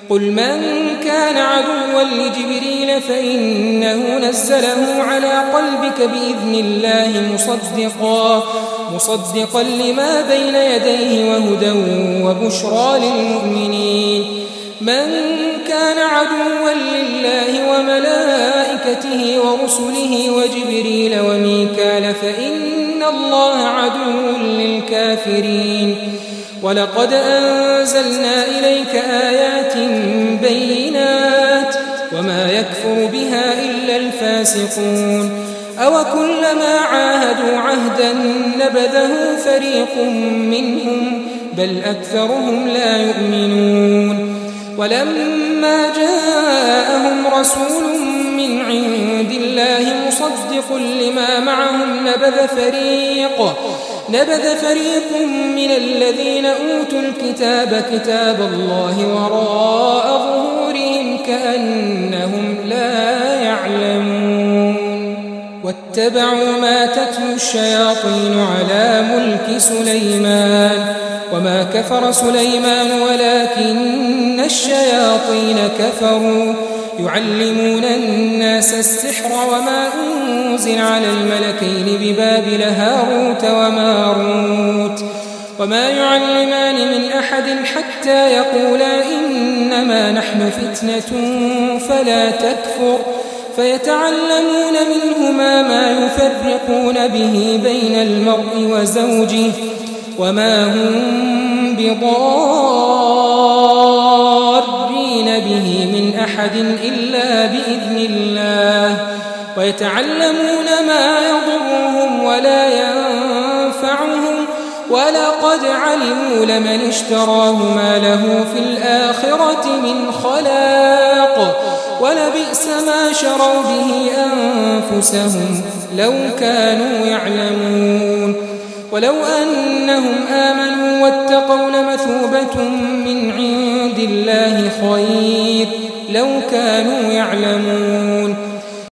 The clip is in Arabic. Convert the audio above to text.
قل من كان عدوا لجبريل فإنه نزله على قلبك بإذن الله مصدقا لما بين يديه وهدى وبشرى للمؤمنين من كان عدوا لله وملائكته ورسله وجبريل وميكال فإن الله عدو للكافرين ولقد أنزلنا إليك آيات بينات وما يكفر بها إلا الفاسقون أوكلما عاهدوا عهدا نبذه فريق منهم بل أكثرهم لا يؤمنون ولما جاءهم رسول من عند الله مصدق لما معهم نبذ فريق من الذين أوتوا الكتاب كتاب الله وراء ظهورهم كأنهم لا يعلمون واتبعوا ما تتلو الشياطين على ملك سليمان وما كفر سليمان ولكن الشياطين كفروا يعلمون الناس السحر وما أنزل على الملكين ببابل هاروت وماروت وما يعلمان من أحد حتى يقولا إنما نحن فتنة فلا تكفر فيتعلمون منهما ما يفرقون به بين المرء وزوجه وما هم بضارين به من أحد إلا بإذن الله ويتعلمون ما يضرهم ولا ينفعهم ولقد علموا لمن اشتراه ما له في الآخرة من خلاق ولبئس ما شروا به أنفسهم لو كانوا يعلمون ولو أنهم آمنوا واتقوا لمثوبة من عند الله خير لو كانوا يعلمون